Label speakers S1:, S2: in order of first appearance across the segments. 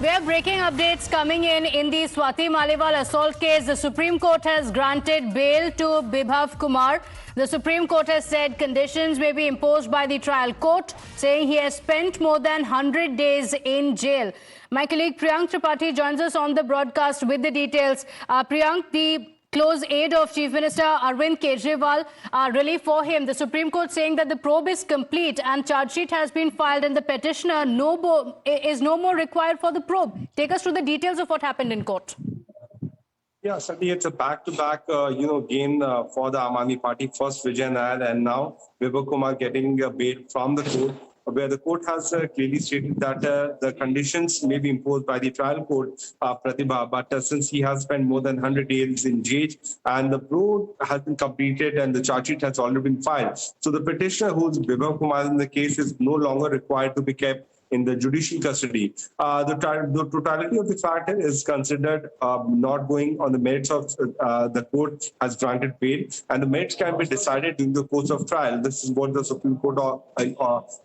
S1: We're breaking updates coming in the Swati Maliwal assault case. The Supreme Court has granted bail to Bibhav Kumar. The Supreme Court has said conditions may be imposed by the trial court, saying he has spent more than 100 days in jail. My colleague Priyank Tripathi joins us on the broadcast with the details. Priyank, the close aide of Chief Minister Arvind Kejriwal, relief for him. The Supreme Court saying that the probe is complete and charge sheet has been filed and the petitioner is no more required for the probe. Take us through the details of what happened in court.
S2: Yeah, certainly it's a back-to-back, game for the Aam Aadmi Party. First Vijay Nair and now Bibhav Kumar getting bail from the court, where the court has clearly stated that the conditions may be imposed by the trial court, Pratibha, but since he has spent more than 100 days in jail and the probe has been completed and the charge sheet has already been filed, so the petitioner, who is Bibhav Kumar in the case, is no longer required to be kept in the judicial custody. The totality of the factor is considered not going on the merits of the court has granted bail, and the merits can be decided during the course of trial. This is what the Supreme Court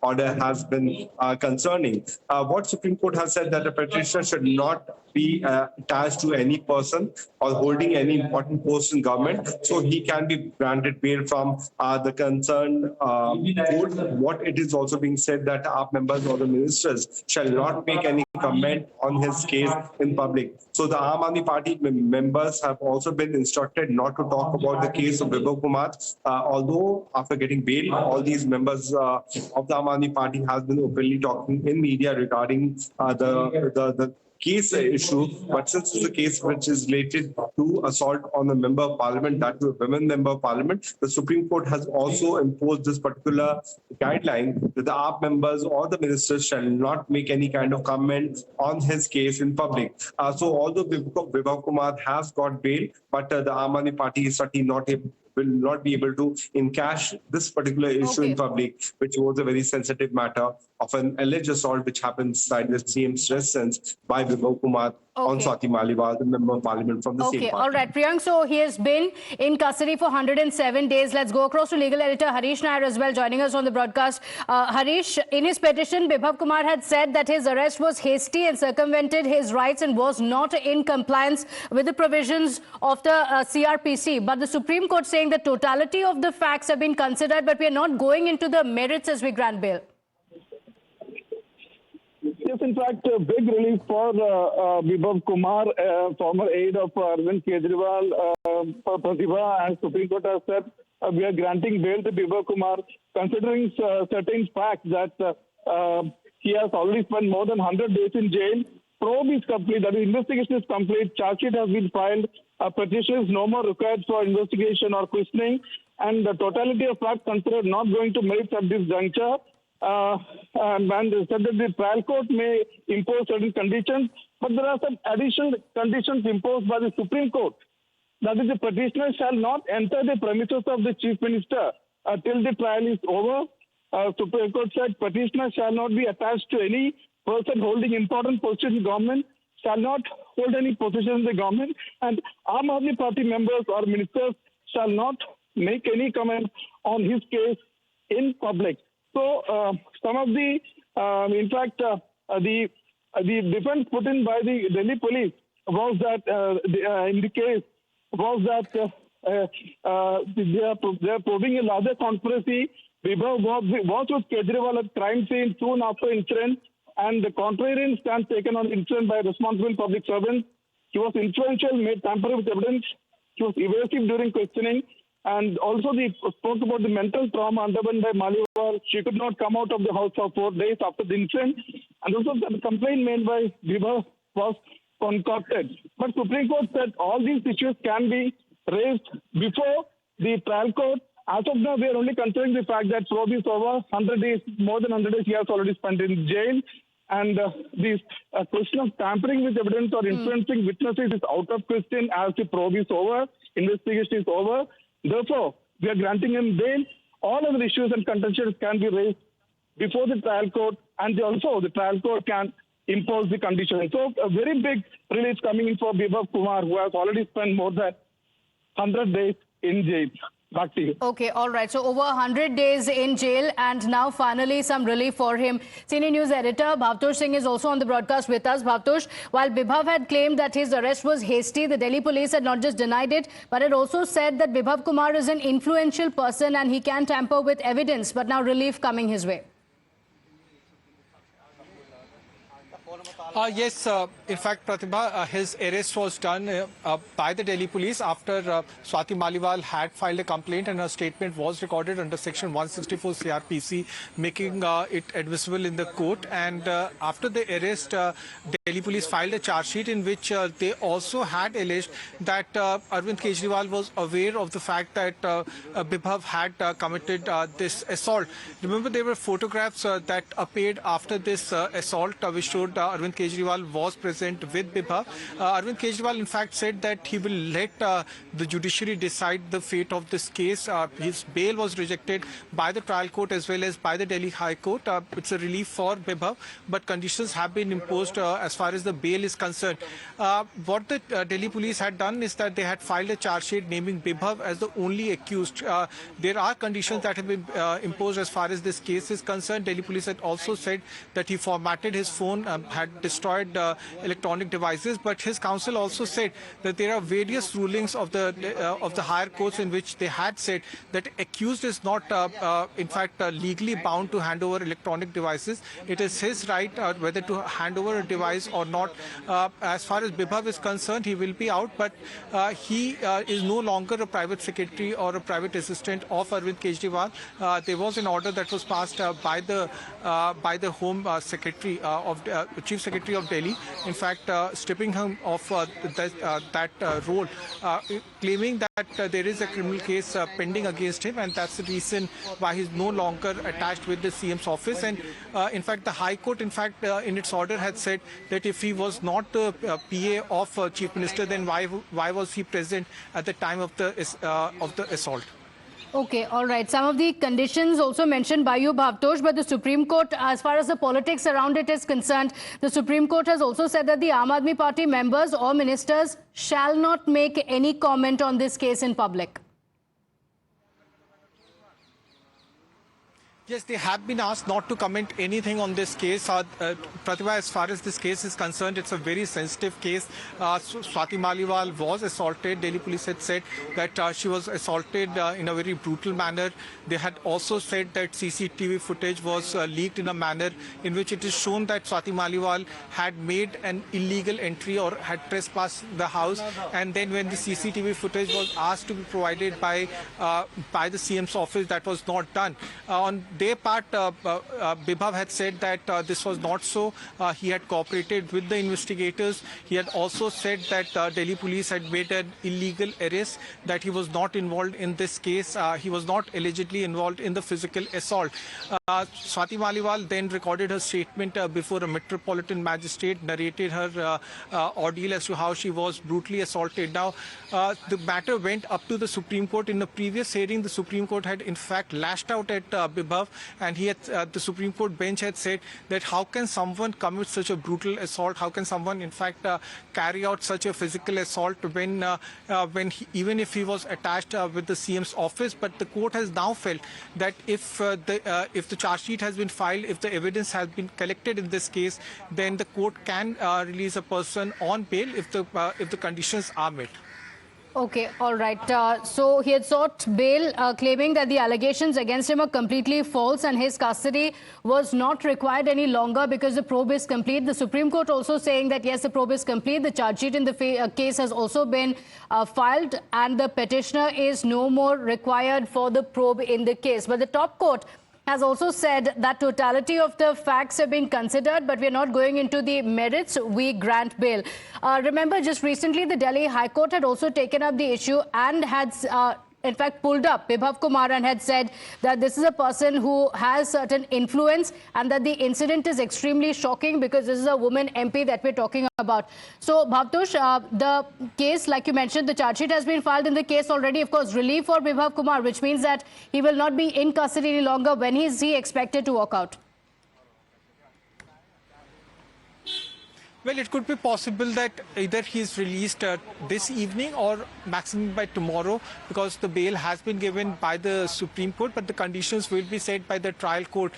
S2: order has been concerning. What Supreme Court has said that the petitioner should not be attached to any person or holding any important post in government, so he can be granted bail from the concerned court. What it is also being said that our members or the ministers shall not make any comment on his case in public. So the Aam Aadmi Party members have also been instructed not to talk about the case of Bibhav Kumar, although after getting bail, all these members of the Aam Aadmi Party has been openly talking in media regarding the case issue, but since it's a case which is related to assault on a member of parliament, that to a women member of parliament, the Supreme Court has also imposed this particular guideline that the AAP members or the ministers shall not make any kind of comment on his case in public. So although Bibhav Kumar has got bail, but the Aam Aadmi Party is certainly will not be able to encash this particular issue in public, which was a very sensitive matter of an alleged assault which happened inside the CM's residence by Bibhav Kumar on Swati Maliwal, the member of parliament from the same party.
S1: All right, Priyank. So he has been in custody for 107 days. Let's go across to legal editor Harish Nair as well, joining us on the broadcast. Harish, in his petition, Bibhav Kumar had said that his arrest was hasty and circumvented his rights and was not in compliance with the provisions of the CRPC. But the Supreme Court saying the totality of the facts have been considered, but we are not going into the merits as we grant bail.
S3: Yes, in fact, a big relief for Bibhav Kumar, former aide of Arvind Kejriwal, for Pratibha, and Supreme Court has said we are granting bail to Bibhav Kumar, considering certain facts that he has already spent more than 100 days in jail. Probe is complete, that is, investigation is complete, charge sheet has been filed, a petition is no more required for investigation or questioning, and the totality of facts considered not going to merits at this juncture. And they said that the trial court may impose certain conditions, but there are some additional conditions imposed by the Supreme Court. That is, the petitioner shall not enter the premises of the Chief Minister till the trial is over. Supreme Court said petitioner shall not be attached to any person holding important position in government, shall not hold any position in the government, and Aam Aadmi Party members or ministers shall not make any comment on his case in public. So some of the, in fact, the defense put in by the Delhi police was that in the case was that they are probing a larger conspiracy. Bibhav was with Kejriwal at crime scene soon after incident, and the contrarian stance taken on incident by responsible public servants. He was influential, made tampering with evidence. He was evasive during questioning. And also, they spoke about the mental trauma undergone by Maliwal. She could not come out of the house for 4 days after the incident. And also, the complaint made by Bibhav was concocted. But Supreme Court said all these issues can be raised before the trial court. As of now, we are only considering the fact that probe is over. 100 days, more than 100 days, he has already spent in jail. And this question of tampering with evidence or influencing witnesses is out of question as the probe is over, investigation is over. Therefore, we are granting him bail. All other issues and contentions can be raised before the trial court, and also the trial court can impose the conditions. So a very big release coming in for Bibhav Kumar, who has already spent more than 100 days in jail. Back to you.
S1: Okay, all right. So over 100 days in jail and now finally some relief for him. Senior news editor Bhavtosh Singh is also on the broadcast with us. Bhavtosh, while Bibhav had claimed that his arrest was hasty, the Delhi police had not just denied it, but had also said that Bibhav Kumar is an influential person and he can tamper with evidence. But now relief coming his way.
S4: Yes, in fact, Pratibha, his arrest was done by the Delhi police after Swati Maliwal had filed a complaint and her statement was recorded under Section 164 CRPC, making it admissible in the court. And after the arrest, Delhi police filed a charge sheet in which they also had alleged that Arvind Kejriwal was aware of the fact that Bibhav had committed this assault. Remember, there were photographs that appeared after this assault which showed Arvind Kejriwal was present with Bibhav. Arvind Kejriwal, in fact, said that he will let the judiciary decide the fate of this case. His bail was rejected by the trial court as well as by the Delhi High Court. It's a relief for Bibhav, but conditions have been imposed as far as the bail is concerned. What the Delhi police had done is that they had filed a charge sheet naming Bibhav as the only accused. There are conditions that have been imposed as far as this case is concerned. Delhi police had also said that he formatted his phone, had destroyed electronic devices, but his counsel also said that there are various rulings of the higher courts in which they had said that accused is not in fact legally bound to hand over electronic devices. It is his right whether to hand over a device or not. As far as Bibhav is concerned, he will be out, but he is no longer a private secretary or a private assistant of Arvind Kejriwal. There was an order that was passed by the Home Secretary of Chief Secretary of Delhi, in fact, stripping him of that role, claiming that there is a criminal case pending against him, and that's the reason why he's no longer attached with the CM's office. And in fact, the High Court, in fact, in its order had said that if he was not the PA of Chief Minister, then why was he present at the time of the assault?
S1: Okay, all right. Some of the conditions also mentioned by you, Bhavtosh, but the Supreme Court, as far as the politics around it is concerned, the Supreme Court has also said that the Aam Aadmi Party members or ministers shall not make any comment on this case in public.
S4: Yes, they have been asked not to comment anything on this case. Pratibha, as far as this case is concerned, it's a very sensitive case. Swati Maliwal was assaulted. Delhi police had said that she was assaulted in a very brutal manner. They had also said that CCTV footage was leaked in a manner in which it is shown that Swati Maliwal had made an illegal entry or had trespassed the house. And then when the CCTV footage was asked to be provided by the CM's office, that was not done. On their part, Bibhav had said that this was not so. He had cooperated with the investigators. He had also said that Delhi police had made an illegal arrest, that he was not involved in this case. He was not allegedly involved in the physical assault. Swati Maliwal then recorded her statement before a metropolitan magistrate, narrated her ordeal as to how she was brutally assaulted. Now, the matter went up to the Supreme Court. In the previous hearing, the Supreme Court had in fact lashed out at Bibhav, and he had, the Supreme Court bench had said that how can someone commit such a brutal assault? How can someone in fact carry out such a physical assault when even if he was attached with the CM's office? But the court has now felt that if the charge sheet has been filed, if the evidence has been collected in this case, then the court can release a person on bail if the conditions are met.
S1: Okay, all right. So he had sought bail, claiming that the allegations against him are completely false and his custody was not required any longer because the probe is complete. The Supreme Court also saying that, yes, the probe is complete. The charge sheet in the case has also been filed and the petitioner is no more required for the probe in the case. But the top court has also said that totality of the facts have been considered, but we're not going into the merits. We grant bail. Remember, just recently, the Delhi High Court had also taken up the issue and had in fact pulled up Bibhav Kumar and had said that this is a person who has certain influence and that the incident is extremely shocking because this is a woman MP that we're talking about. So, Bhavtosh, the case, like you mentioned, the charge sheet has been filed in the case already. Of course, relief for Bibhav Kumar, which means that he will not be in custody any longer. When is he expected to walk out?
S4: Well, it could be possible that either he is released this evening or maximum by tomorrow, because the bail has been given by the Supreme Court, but the conditions will be set by the trial court.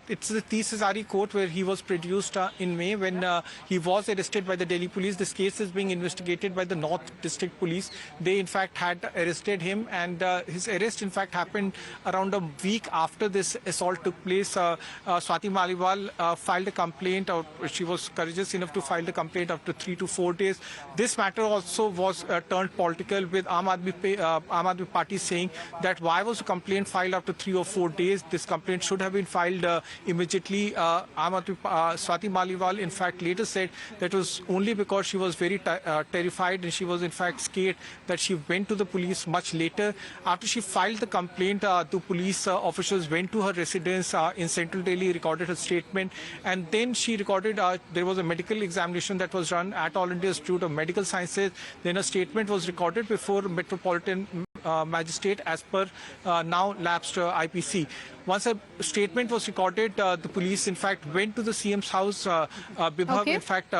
S4: It's the Tisazari court where he was produced in May when he was arrested by the Delhi police. This case is being investigated by the North District Police. They, in fact, had arrested him, and his arrest, in fact, happened around a week after this assault took place. Swati Maliwal filed a complaint, or she was courageous enough to file the complaint after 3 to 4 days. This matter also was turned political, with Aam Aadmi Party saying that why was the complaint filed after 3 or 4 days? This complaint should have been filed immediately. Swati Maliwal, in fact, later said that was only because she was very terrified, and she was, in fact, scared, that she went to the police much later. After she filed the complaint, the police officers went to her residence in Central Delhi, recorded her statement, and then she recorded there was a medical examination that was run at All India Institute of Medical Sciences. Then a statement was recorded before Metropolitan Magistrate as per now lapsed IPC. Once a statement was recorded, the police, in fact, went to the CM's house. Bibhav, in fact,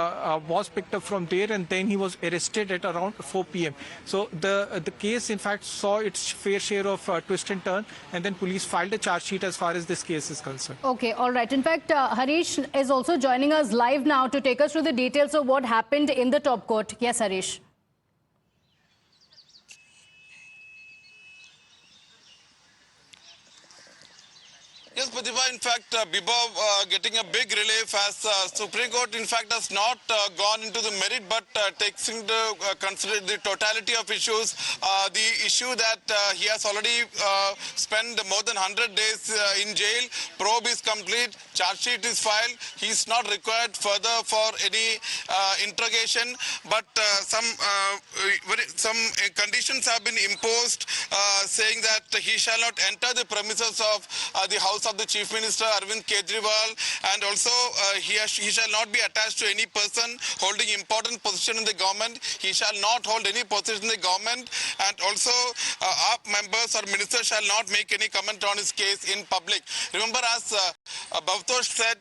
S4: was picked up from there, and then he was arrested at around 4 p.m. So the case, in fact, saw its fair share of twist and turn, and then police filed a charge sheet as far as this case is concerned.
S1: Okay, all right. In fact, Harish is also joining us live now to take us through the details of what happened in the top court. Yes, Harish.
S5: Yes, Pratibha, in fact, Bibhav getting a big relief as Supreme Court, in fact, has not gone into the merit, but takes into consider the totality of issues. The issue that he has already spent more than 100 days in jail. Probe is complete. Charge sheet is filed. He is not required further for any interrogation, but some conditions have been imposed, saying that he shall not enter the premises of the house of the Chief Minister Arvind Kejriwal, and also he shall not be attached to any person holding important position in the government. He shall not hold any position in the government, and also AAP members or ministers shall not make any comment on his case in public. Remember, as Bhavtosh said,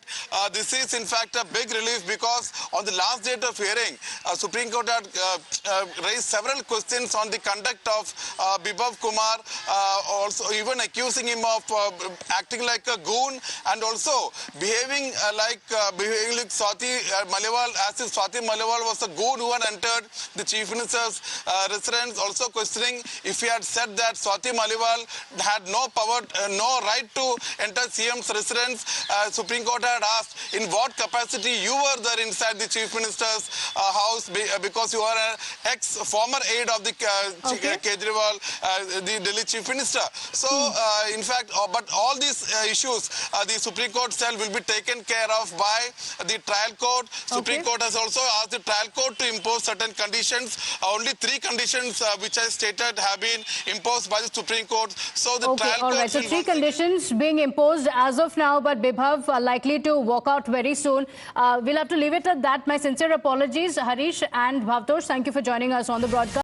S5: this is in fact a big relief, because on the last date of hearing, Supreme Court had raised several questions on the conduct of Bibhav Kumar, also even accusing him of acting like a goon, and also behaving like Swati Maliwal, as if Swati Maliwal was a goon who had entered the Chief Minister's residence. Also questioning if he had said that Swati Maliwal had no power, no right to enter CM's residence. Supreme Court had asked in what capacity you were there inside the Chief Minister's house, because you are an ex-former aide of the Kejriwal, the Delhi Chief Minister. So, in fact, but all these issues, the Supreme Court cell will be taken care of by the trial court. Supreme Court has also asked the trial court to impose certain conditions. Only 3 conditions which I stated have been imposed by the Supreme Court. So the trial court...
S1: All right, so 3 conditions being imposed as of now, but Bibhav likely to walk out very soon. We'll have to leave it at that. My sincere apologies, Harish and Bhavtosh. Thank you for joining us on the broadcast.